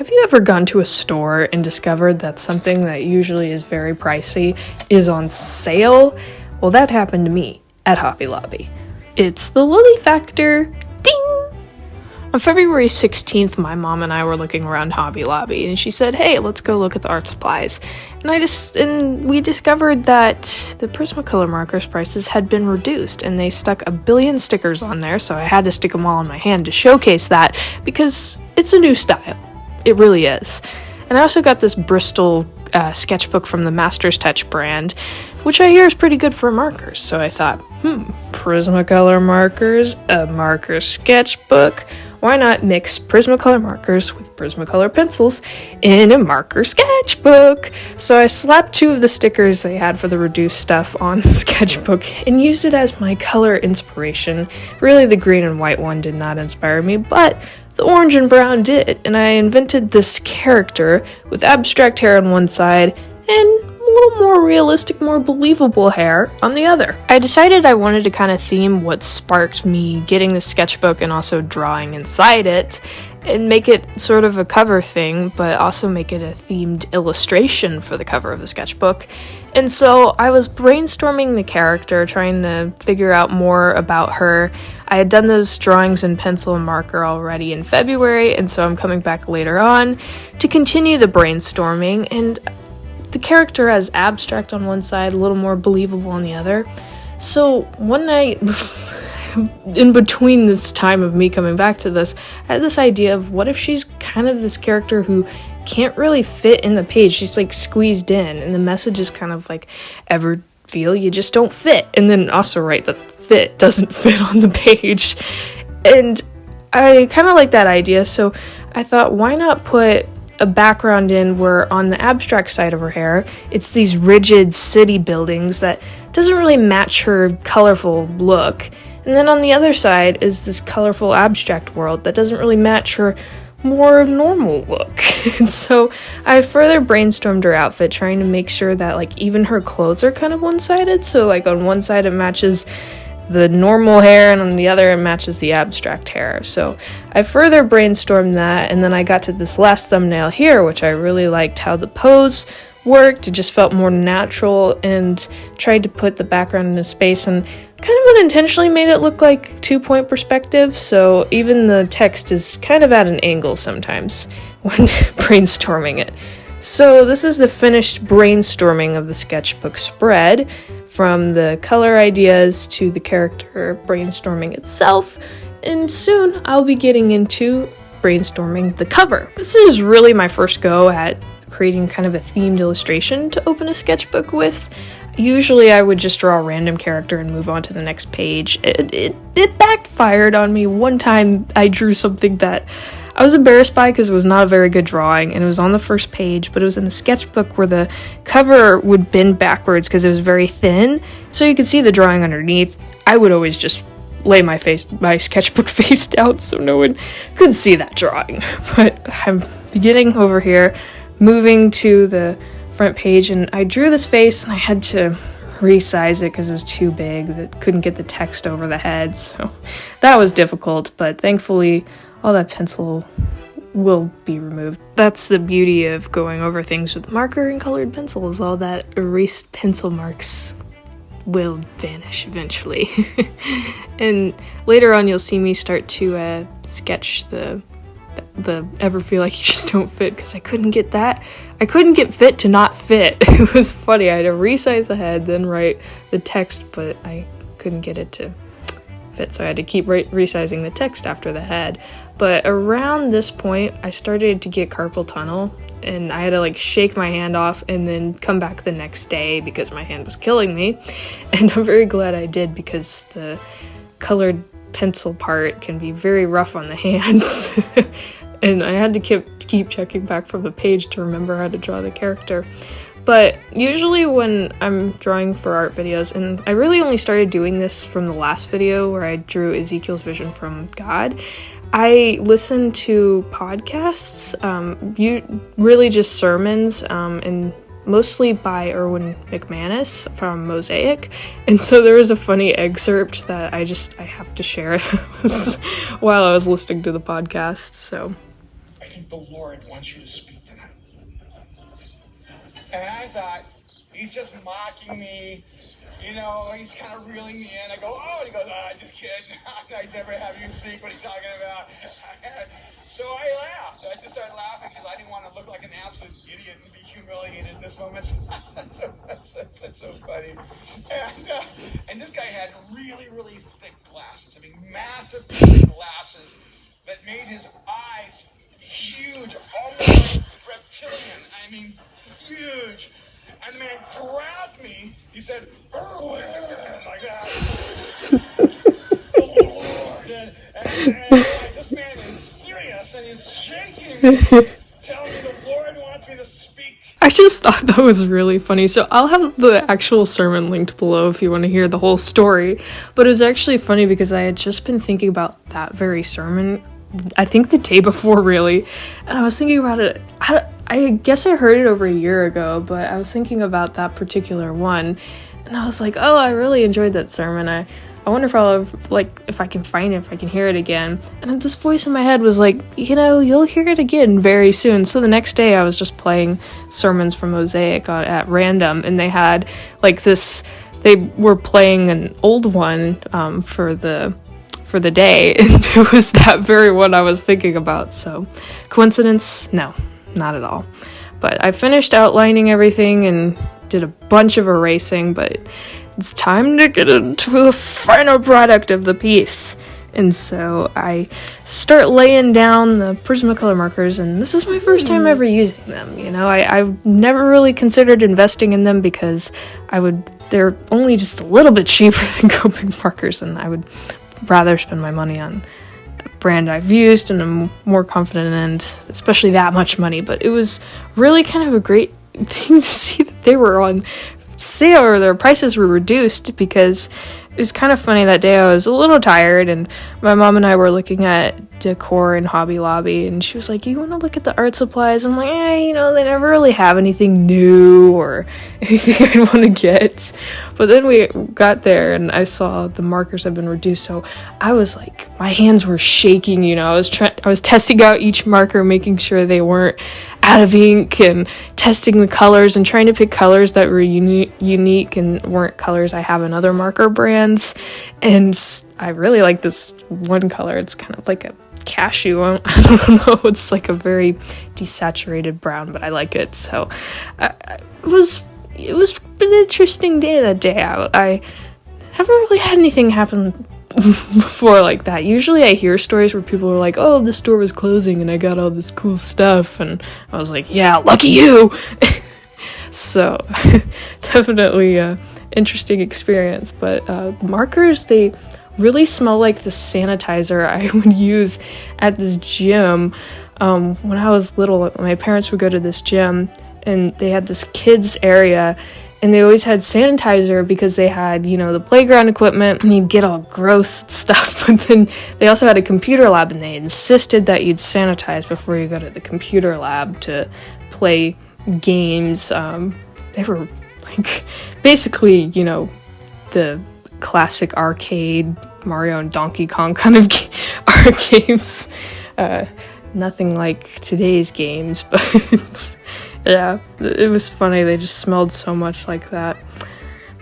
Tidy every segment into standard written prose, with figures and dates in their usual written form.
Have you ever gone to a store and discovered that something that usually is very pricey is on sale? Well, that happened to me at Hobby Lobby. It's the Lily Factor. Ding! On February 16th, my mom and I were looking around Hobby Lobby, and she said, hey, let's go look at the art supplies. And we discovered that the Prisma Color markers prices had been reduced, and they stuck 1 billion stickers on there, so I had to stick them all in my hand to showcase that, because it's a new style. It really is. And I also got this Bristol sketchbook from the Master's Touch brand, which I hear is pretty good for markers, so I thought, Prisma Color markers, a marker sketchbook. Why not mix Prismacolor markers with Prismacolor pencils in a marker sketchbook? So I slapped 2 of the stickers they had for the reduced stuff on the sketchbook and used it as my color inspiration. Really, the green and white one did not inspire me, but the orange and brown did, and I invented this character with abstract hair on one side and a little more realistic, more believable hair on the other. I decided I wanted to kind of theme what sparked me getting the sketchbook and also drawing inside it, and make it sort of a cover thing, but also make it a themed illustration for the cover of the sketchbook. And so I was brainstorming the character, trying to figure out more about her. I had done those drawings in pencil and marker already in February, and so I'm coming back later on to continue the brainstorming, and the character has abstract on one side, a little more believable on the other. So one night, in between this time of me coming back to this, I had this idea of what if she's kind of this character who can't really fit in the page. She's like squeezed in, and the message is kind of like, ever feel you just don't fit? And then also write that fit doesn't fit on the page. And I kind of like that idea, so I thought, why not put a background in where on the abstract side of her hair, it's these rigid city buildings that doesn't really match her colorful look. And then on the other side is this colorful abstract world that doesn't really match her more normal look. And so I further brainstormed her outfit, trying to make sure that like even her clothes are kind of one-sided. So like on one side it matches the normal hair, and on the other it matches the abstract hair. So I further brainstormed that, and then I got to this last thumbnail here, which I really liked how the pose worked. It just felt more natural, and tried to put the background into space, and kind of unintentionally made it look like 2-point perspective, so even the text is kind of at an angle sometimes when brainstorming it. So this is the finished brainstorming of the sketchbook spread, from the color ideas to the character brainstorming itself, and soon I'll be getting into brainstorming the cover. This is really my first go at creating kind of a themed illustration to open a sketchbook with. Usually I would just draw a random character and move on to the next page. It backfired on me. One time I drew something that I was embarrassed by because it was not a very good drawing, and it was on the first page, but it was in a sketchbook where the cover would bend backwards because it was very thin, so you could see the drawing underneath. I would always just lay my sketchbook face down so no one could see that drawing. But I'm beginning over here, moving to the front page, and I drew this face and I had to resize it because it was too big. That couldn't get the text over the head, so that was difficult, but thankfully all that pencil will be removed. That's the beauty of going over things with marker and colored pencil, is all that erased pencil marks will vanish eventually. And later on you'll see me start to sketch the ever feel like you just don't fit, because I couldn't get fit to not fit. It was funny. I had to resize the head, then write the text, but I couldn't get it to fit, so I had to keep resizing the text after the head. But around this point I started to get carpal tunnel, and I had to like shake my hand off and then come back the next day because my hand was killing me. And I'm very glad I did, because the colored pencil part can be very rough on the hands. And I had to keep checking back from the page to remember how to draw the character. But usually when I'm drawing for art videos, and I really only started doing this from the last video where I drew Ezekiel's vision from God, I listen to podcasts, really just sermons, and mostly by Erwin McManus from Mosaic. And so there was a funny excerpt that I have to share while I was listening to the podcast. So think the Lord wants you to speak tonight. And I thought, he's just mocking me. You know, he's kind of reeling me in. I go, oh, and he goes, just kidding. I'd never have you speak. What are you talking about? So I laughed. I just started laughing because I didn't want to look like an absolute idiot and be humiliated in this moment. That's so funny. And this guy had really, really thick glasses. I mean, massive thick glasses that made his eyes huge, almost like reptilian. I mean, huge. And the man grabbed me. He said, Erwin, like that. Oh, Lord. And I realized this man is serious and he's shaking me, telling me the Lord wants me to speak. I just thought that was really funny. So I'll have the actual sermon linked below if you want to hear the whole story. But it was actually funny because I had just been thinking about that very sermon, I think the day before, really. And I was thinking about it. I guess I heard it over a year ago, but I was thinking about that particular one. And I was like, oh, I really enjoyed that sermon. I wonder if I can find it, if I can hear it again. And this voice in my head was like, you'll hear it again very soon. So the next day I was just playing sermons from Mosaic at random, and they had they were playing an old one for the day, and it was that very one I was thinking about. So coincidence? No, not at all. But I finished outlining everything and did a bunch of erasing, but it's time to get into the final product of the piece. And so I start laying down the Prisma Color markers, and this is my first time ever using them. I've never really considered investing in them because they're only just a little bit cheaper than Copic markers, and I would rather spend my money on a brand I've used and I'm more confident in, and especially that much money. But it was really kind of a great thing to see that they were on sale, or their prices were reduced, because it was kind of funny. That day I was a little tired, and my mom and I were looking at decor in Hobby Lobby, and she was like, you want to look at the art supplies? I'm like, they never really have anything new or anything I'd want to get. But then we got there and I saw the markers had been reduced, so I was like, my hands were shaking. I was testing out each marker, making sure they weren't out of ink, and testing the colors and trying to pick colors that were unique and weren't colors I have in other marker brands. And I really like this one color. It's kind of like a cashew. I don't know. It's like a very desaturated brown, but I like it. So it was an interesting day that day. I haven't really had anything happen before like that. Usually I hear stories where people are like, oh, the store was closing and I got all this cool stuff, and I was like, yeah, lucky you. So definitely a interesting experience. But the markers, they really smell like the sanitizer I would use at this gym. When I was little, my parents would go to this gym and they had this kids area, and they always had sanitizer because they had, the playground equipment, and you'd get all gross stuff. But then they also had a computer lab, and they insisted that you'd sanitize before you go to the computer lab to play games. They were like basically, the classic arcade Mario and Donkey Kong kind of games. Nothing like today's games, but yeah, it was funny. They just smelled so much like that.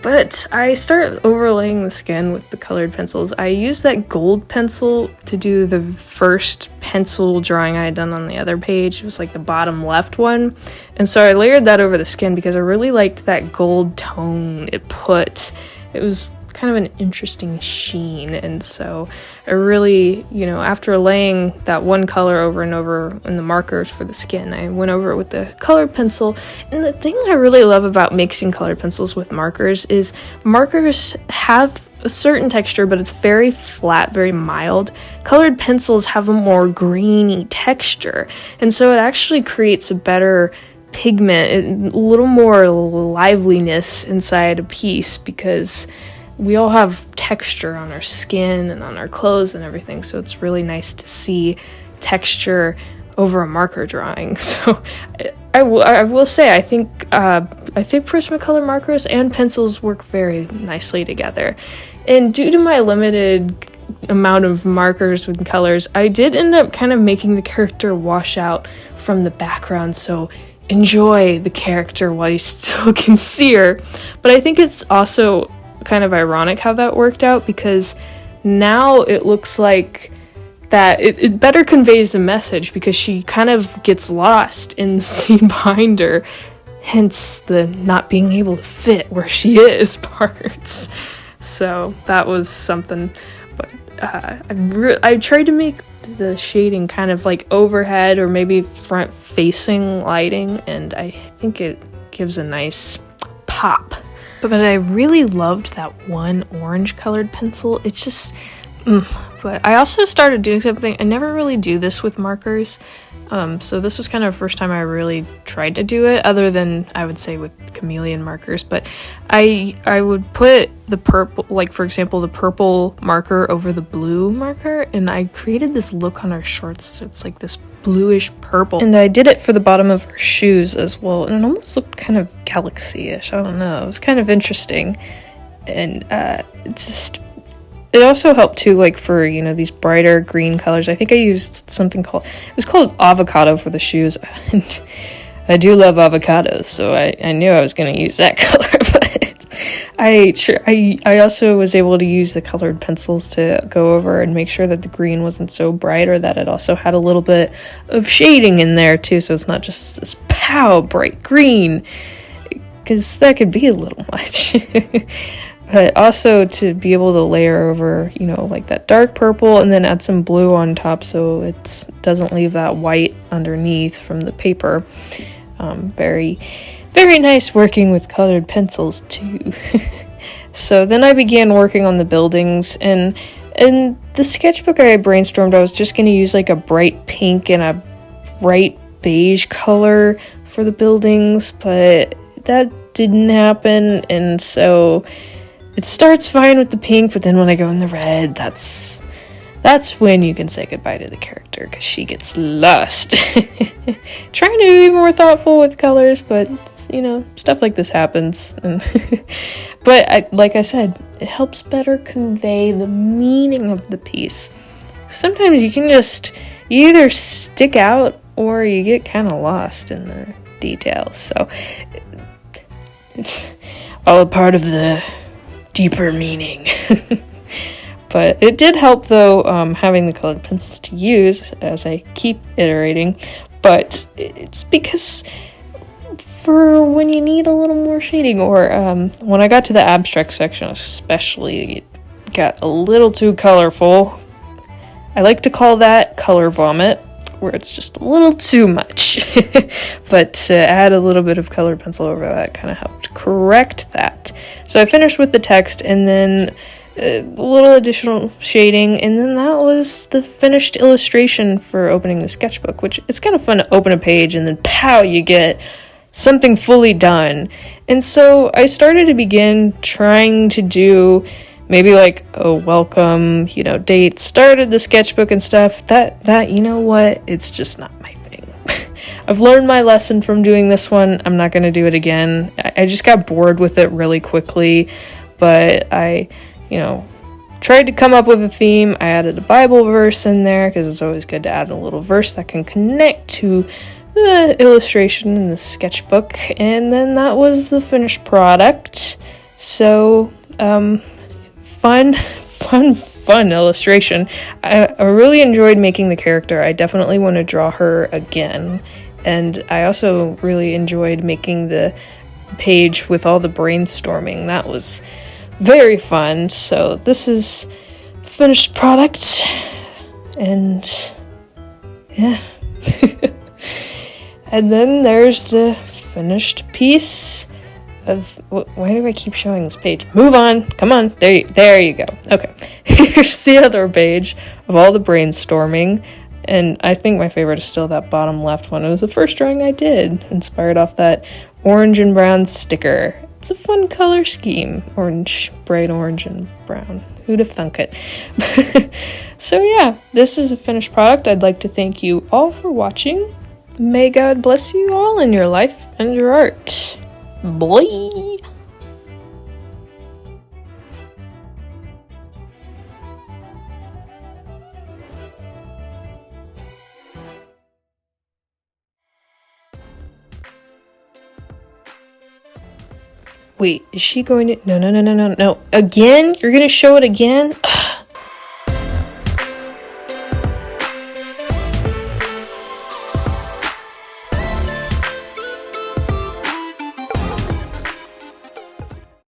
But I started overlaying the skin with the colored pencils. I used that gold pencil to do the first pencil drawing I had done on the other page. It was like the bottom left one. And so I layered that over the skin because I really liked that gold tone it put. It was kind of an interesting sheen, and so I really, after laying that one color over and over in the markers for the skin, I went over it with the colored pencil. And the thing I really love about mixing colored pencils with markers is markers have a certain texture, but it's very flat, very mild. Colored pencils have a more grainy texture, and so it actually creates a better pigment, a little more liveliness inside a piece, because we all have texture on our skin and on our clothes and everything, so it's really nice to see texture over a marker drawing. So I will say I think Prisma Color markers and pencils work very nicely together. And due to my limited amount of markers and colors, I did end up kind of making the character wash out from the background, so enjoy the character while you still can see her. But I think it's also kind of ironic how that worked out, because now it looks like that it better conveys the message, because she kind of gets lost in the scene behind her, hence the not being able to fit where she is parts. So that was something. But I tried to make the shading kind of like overhead or maybe front facing lighting, and I think it gives a nice pop. But I really loved that one orange colored pencil. It's just but I also started doing something. I never really do this with markers, so this was kind of the first time I really tried to do it, other than I would say with chameleon markers. But I would put the purple, like for example the purple marker over the blue marker, and I created this look on her shorts. So it's like this bluish purple, and I did it for the bottom of her shoes as well, and it almost looked kind of galaxy-ish. I don't know, it was kind of interesting. And it also helped too, like for, you know, these brighter green colors. I think I used something called avocado for the shoes, and I do love avocados, so I knew I was going to use that color. But I also was able to use the colored pencils to go over and make sure that the green wasn't so bright, or that it also had a little bit of shading in there too, so it's not just this bright green, because that could be a little much. But also to be able to layer over, you know, like that dark purple, and then add some blue on top so it doesn't leave that white underneath from the paper. Very, very nice working with colored pencils too. So then I began working on the buildings, and in the sketchbook I brainstormed I was just going to use like a bright pink and a bright beige color for the buildings, but that didn't happen, and so it starts fine with the pink, but then when I go in the red, that's when you can say goodbye to the character, because she gets lost. Trying to be more thoughtful with colors, but, you know, stuff like this happens. But like I said, it helps better convey the meaning of the piece. Sometimes you can you either stick out or you get kind of lost in the details. So it's all a part of the deeper meaning. But it did help though, having the colored pencils to use as I keep iterating. But it's because for when you need a little more shading, or when I got to the abstract section especially, it got a little too colorful. I like to call that color vomit, where it's just a little too much. But to add a little bit of colored pencil over that kind of helped correct that. So I finished with the text, and then a little additional shading, and then that was the finished illustration for opening the sketchbook, which it's kind of fun to open a page and then pow, you get something fully done. And so I started to begin trying to do maybe like a welcome, you know, date, started the sketchbook and stuff. That you know what, it's just not my thing. I've learned my lesson from doing this one. I'm not going to do it again. I just got bored with it really quickly, but I, you know, tried to come up with a theme. I added a Bible verse in there, because it's always good to add a little verse that can connect to the illustration in the sketchbook. And then that was the finished product. So, fun illustration. I really enjoyed making the character. I definitely want to draw her again. And I also really enjoyed making the page with all the brainstorming. That was very fun. So this is finished product, and yeah. And then there's the finished piece of, why do I keep showing this page? Move on, come on, there you go. Okay, here's the other page of all the brainstorming, and I think my favorite is still that bottom left one. It was the first drawing I did, inspired off that orange and brown sticker. It's a fun color scheme, orange, bright orange and brown. Who'd have thunk it? So yeah, this is a finished product. I'd like to thank you all for watching. May God bless you all in your life and your art. Bye! Wait, is she going to... No. Again? You're going to show it again? Ugh.